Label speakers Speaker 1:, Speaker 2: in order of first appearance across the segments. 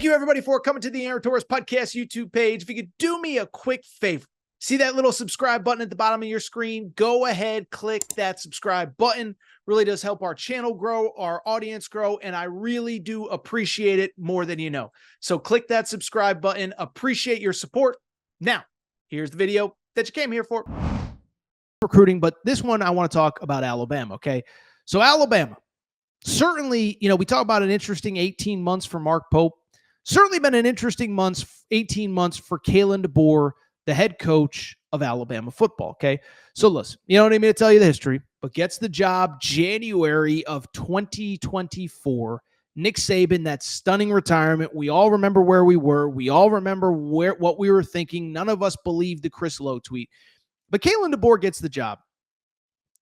Speaker 1: Thank you, everybody, for coming to the Aaron Torres Podcast YouTube page. If you could do me a quick favor, see that little subscribe button at the bottom of your screen? Go ahead, click that subscribe button. Really does help our channel grow, our audience grow, and I really do appreciate it more than you know. So click that subscribe button. Appreciate your support. Now, here's the video that you came here for. Recruiting, but this one I want to talk about Alabama, okay? So Alabama, certainly, we talk about an interesting 18 months for Mark Pope. Certainly been an interesting 18 months for Kalen Deboer, the head coach of Alabama football, okay? So listen, you don't need me to tell you the history, but gets the job January of 2024. Nick Saban, that stunning retirement. We all remember where we were. We all remember what we were thinking. None of us believed the Chris Lowe tweet. But Kalen Deboer gets the job.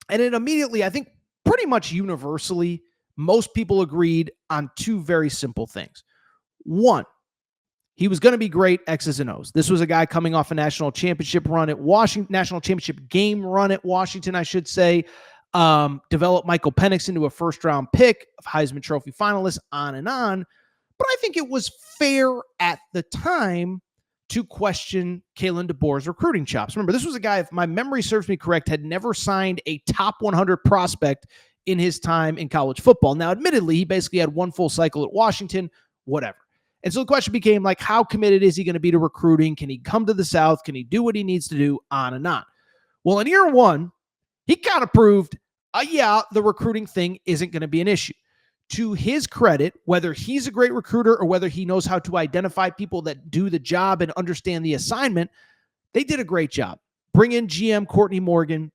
Speaker 1: And it immediately, I think pretty much universally, most people agreed on two very simple things. One, he was going to be great X's and O's. This was a guy coming off a national championship run at Washington, national championship game run at Washington, I should say. Developed Michael Penix into a first-round pick, of Heisman Trophy finalist, on and on. But I think it was fair at the time to question Kalen Deboer's recruiting chops. Remember, this was a guy, if my memory serves me correct, had never signed a top 100 prospect in his time in college football. Now, admittedly, he basically had one full cycle at Washington, whatever. And so the question became, like, how committed is he going to be to recruiting? Can he come to the South? Can he do what he needs to do? On and on. Well, in year one, he kind of proved, the recruiting thing isn't going to be an issue. To his credit, whether he's a great recruiter or whether he knows how to identify people that do the job and understand the assignment, they did a great job. Bring in GM Courtney Morgan.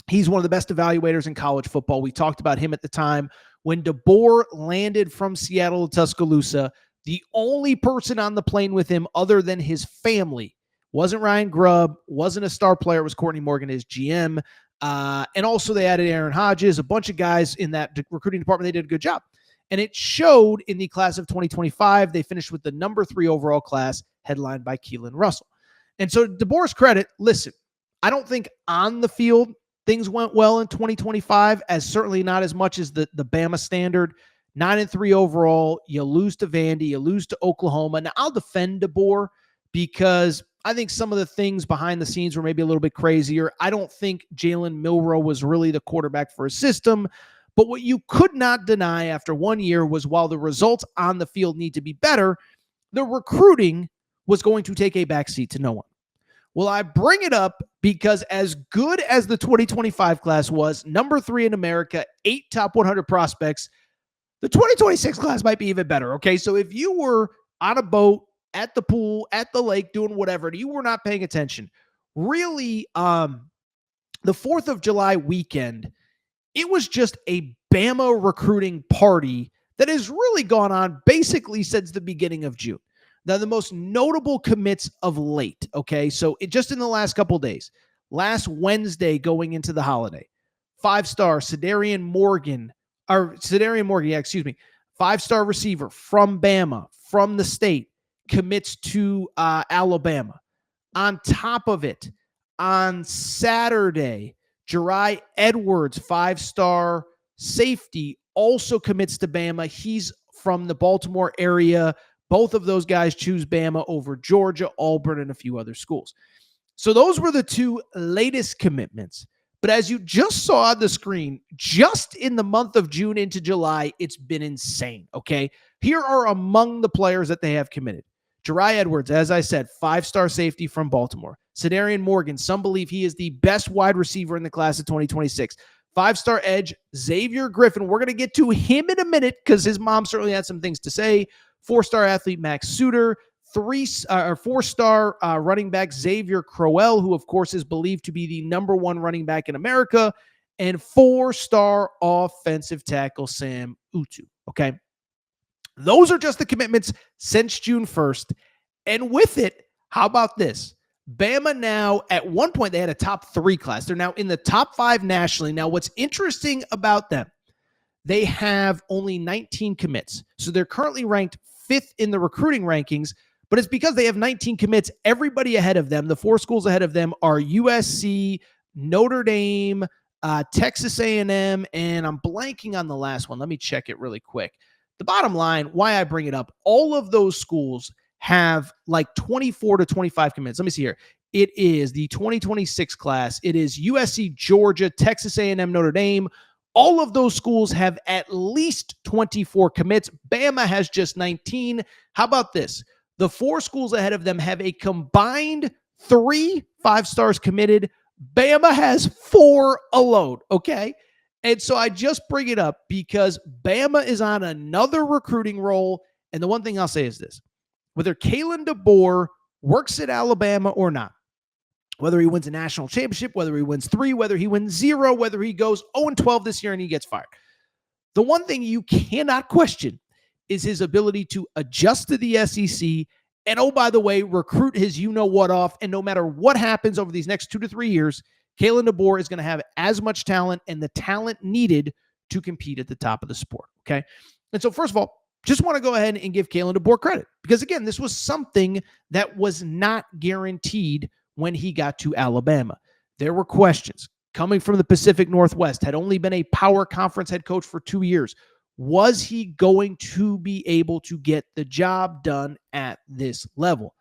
Speaker 1: He's one of the best evaluators in college football. We talked about him at the time. When Deboer landed from Seattle to Tuscaloosa, the only person on the plane with him other than his family wasn't Ryan Grubb, wasn't a star player. It was Courtney Morgan, his GM. And also they added Aaron Hodges, a bunch of guys in that recruiting department. They did a good job. And it showed in the class of 2025. They finished with the number 3 overall class, headlined by Keelan Russell. And so Deboer's credit, listen, I don't think on the field things went well in 2025, as certainly not as much as the Bama standard. 9-3 overall. You lose to Vandy. You lose to Oklahoma. Now, I'll defend Deboer because I think some of the things behind the scenes were maybe a little bit crazier. I don't think Jalen Milroe was really the quarterback for his system. But what you could not deny after 1 year was, while the results on the field need to be better, the recruiting was going to take a backseat to no one. Well, I bring it up because as good as the 2025 class was, number 3 in America, 8 top 100 prospects, the 2026 class might be even better, okay? So if you were on a boat, at the pool, at the lake, doing whatever, and you were not paying attention, really, the 4th of July weekend, it was just a Bama recruiting party that has really gone on basically since the beginning of June. Now, the most notable commits of late, okay? So just in the last couple days, last Wednesday going into the holiday, 5-star Cederian Morgan, 5-star receiver from Bama, from the state, commits to Alabama. On top of it, on Saturday, Jari Edwards, 5-star safety, also commits to Bama. He's from the Baltimore area. Both of those guys choose Bama over Georgia, Auburn, and a few other schools. So those were the two latest commitments. But as you just saw on the screen, just in the month of June into July, it's been insane, okay? Here are among the players that they have committed. Jari Edwards, as I said, 5-star safety from Baltimore. Cederian Morgan, some believe he is the best wide receiver in the class of 2026. 5-star edge, Xavier Griffin. We're going to get to him in a minute because his mom certainly had some things to say. 4-star athlete, Max Suter. 4-star running back, Xavier Crowell, who, of course, is believed to be the number 1 running back in America. And 4-star offensive tackle, Sam Utu. Okay? Those are just the commitments since June 1st. And with it, how about this? Bama now, at one point, they had a top 3 class. They're now in the top 5 nationally. Now, what's interesting about them, they have only 19 commits. So they're currently ranked 5th in the recruiting rankings, but it's because they have 19 commits. Everybody ahead of them, the 4 schools ahead of them, are USC, Notre Dame, Texas A&M, and I'm blanking on the last one. Let me check it really quick. The bottom line, why I bring it up, all of those schools have like 24 to 25 commits. Let me see here. It is the 2026 class. It is USC, Georgia, Texas A&M, Notre Dame. All of those schools have at least 24 commits. Bama has just 19. How about this? The 4 schools ahead of them have a combined 3 5-stars committed. Bama has 4 alone, okay? And so I just bring it up because Bama is on another recruiting roll. And the one thing I'll say is this. Whether Kalen Deboer works at Alabama or not, whether he wins a national championship, whether he wins 3, whether he wins 0, whether he goes 0-12 this year and he gets fired, the one thing you cannot question is his ability to adjust to the SEC and, oh, by the way, recruit his you-know-what off. And no matter what happens over these next 2 to 3 years, Kalen Deboer is going to have as much talent and the talent needed to compete at the top of the sport, okay? And so, first of all, just want to go ahead and give Kalen Deboer credit because, again, this was something that was not guaranteed when he got to Alabama. There were questions coming from the Pacific Northwest, had only been a power conference head coach for 2 years. Was he going to be able to get the job done at this level?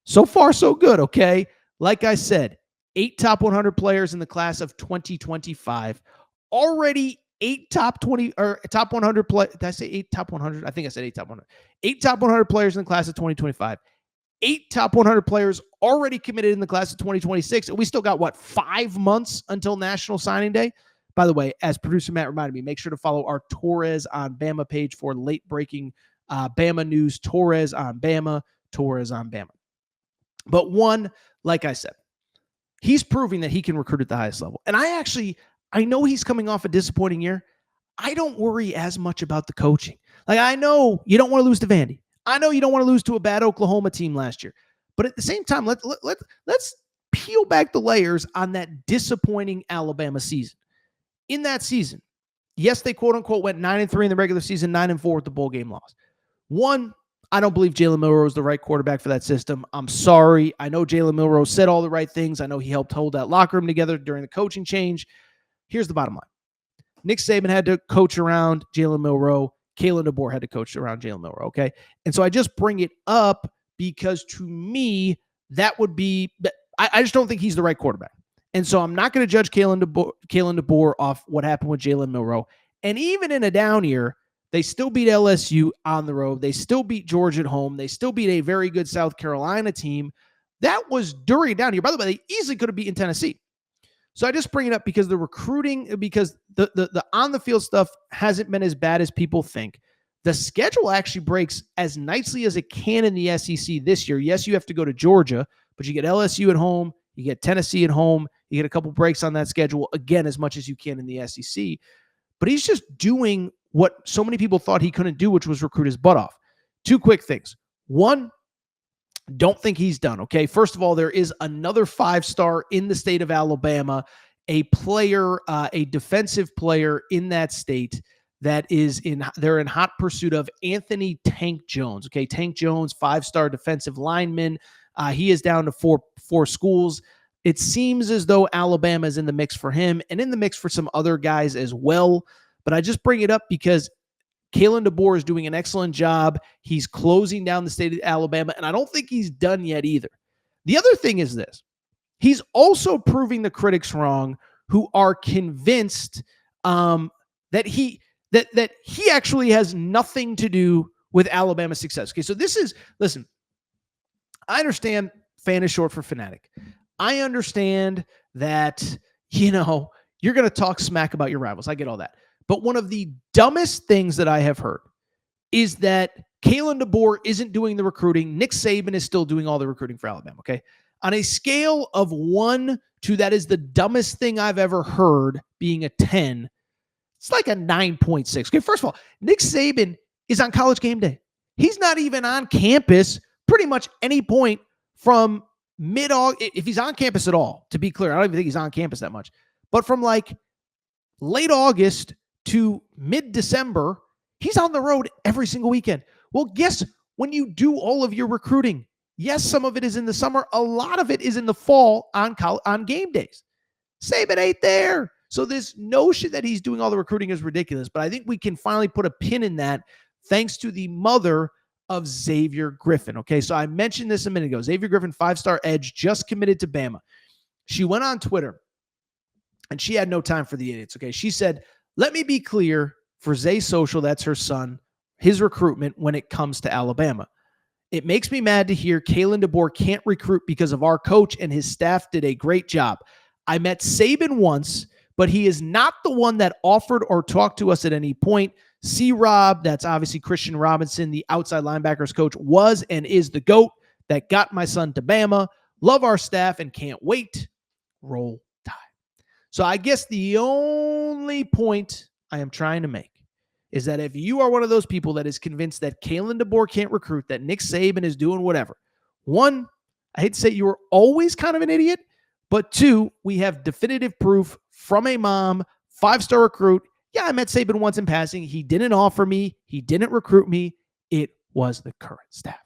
Speaker 1: So far, so good, okay? Like I said, 8 top 100 players in the class of 2025, already 8 top 20 or top 100 play. Did I say 8 top 100? I think I said 8 top 100. 8 top 100 players in the class of 2025. 8 top 100 players already committed in the class of 2026. And we still got, 5 months until National Signing Day? By the way, as producer Matt reminded me, make sure to follow our Torres on Bama page for late breaking Bama news. Torres on Bama. But one, like I said, he's proving that he can recruit at the highest level. And I know he's coming off a disappointing year. I don't worry as much about the coaching. Like, I know you don't want to lose to Vandy. I know you don't want to lose to a bad Oklahoma team last year. But at the same time, let's peel back the layers on that disappointing Alabama season. In that season, yes, they quote-unquote went 9-3 in the regular season, 9-4 with the bowl game loss. One, I don't believe Jalen Milroe is the right quarterback for that system. I'm sorry. I know Jalen Milroe said all the right things. I know he helped hold that locker room together during the coaching change. Here's the bottom line. Nick Saban had to coach around Jalen Milroe. Kalen Deboer had to coach around Jalen Milroe, okay? And so I just bring it up because to me, that would be – I just don't think he's the right quarterback. And so I'm not going to judge Kalen Deboer off what happened with Jalen Milroe. And even in a down year, they still beat LSU on the road. They still beat Georgia at home. They still beat a very good South Carolina team. That was during a down year. By the way, they easily could have beaten Tennessee. So I just bring it up because the recruiting, because the on-the-field stuff hasn't been as bad as people think. The schedule actually breaks as nicely as it can in the SEC this year. Yes, you have to go to Georgia, but you get LSU at home. You get Tennessee at home. You get a couple breaks on that schedule, again, as much as you can in the SEC. But he's just doing what so many people thought he couldn't do, which was recruit his butt off. 2 quick things. One, don't think he's done, okay? First of all, there is another 5-star in the state of Alabama, a player, a defensive player in that state that they're in hot pursuit of Anthony Tank Jones, okay? Tank Jones, 5-star defensive lineman. He is down to four schools. It seems as though Alabama is in the mix for him and in the mix for some other guys as well. But I just bring it up because Kalen Deboer is doing an excellent job. He's closing down the state of Alabama, and I don't think he's done yet either. The other thing is this. He's also proving the critics wrong who are convinced that he actually has nothing to do with Alabama's success. Okay, so listen, I understand fan is short for fanatic. I understand that, you're going to talk smack about your rivals. I get all that. But one of the dumbest things that I have heard is that Kalen Deboer isn't doing the recruiting. Nick Saban is still doing all the recruiting for Alabama, okay? On a scale of 1 to that is the dumbest thing I've ever heard being a 10, it's like a 9.6. Okay, first of all, Nick Saban is on College Game Day. He's not even on campus pretty much any point from mid-August, if he's on campus at all, to be clear. I don't even think he's on campus that much. But from like late August to mid-December, he's on the road every single weekend. Well, guess when you do all of your recruiting, yes, some of it is in the summer. A lot of it is in the fall on game days. Saban ain't there. So this notion that he's doing all the recruiting is ridiculous. But I think we can finally put a pin in that thanks to the mother of Xavier Griffin. Okay, so I mentioned this a minute ago. Xavier Griffin, 5-star edge, just committed to Bama. She went on Twitter, and she had no time for the idiots. Okay, she said, let me be clear for Zay Social, that's her son, his recruitment when it comes to Alabama. It makes me mad to hear Kalen Deboer can't recruit because of our coach and his staff did a great job. I met Saban once, but he is not the one that offered or talked to us at any point. C-Rob, that's obviously Christian Robinson, the outside linebackers coach, was and is the GOAT that got my son to Bama. Love our staff and can't wait. Roll Tide. So I guess the only point I am trying to make is that if you are one of those people that is convinced that Kalen Deboer can't recruit, that Nick Saban is doing whatever, one, I hate to say you were always kind of an idiot, but two, we have definitive proof from a mom, 5-star recruit. Yeah, I met Saban once in passing. He didn't offer me. He didn't recruit me. It was the current staff.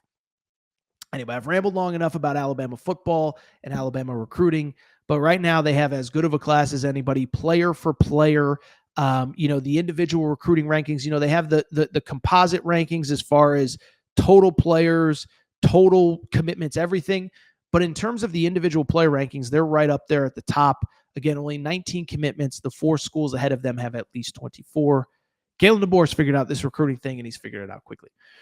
Speaker 1: Anyway, I've rambled long enough about Alabama football and Alabama recruiting, but right now they have as good of a class as anybody, player for player. The individual recruiting rankings, they have the composite rankings as far as total players, total commitments, everything. But in terms of the individual player rankings, they're right up there at the top. Again, only 19 commitments. The 4 schools ahead of them have at least 24. Kalen Deboer's figured out this recruiting thing, and he's figured it out quickly.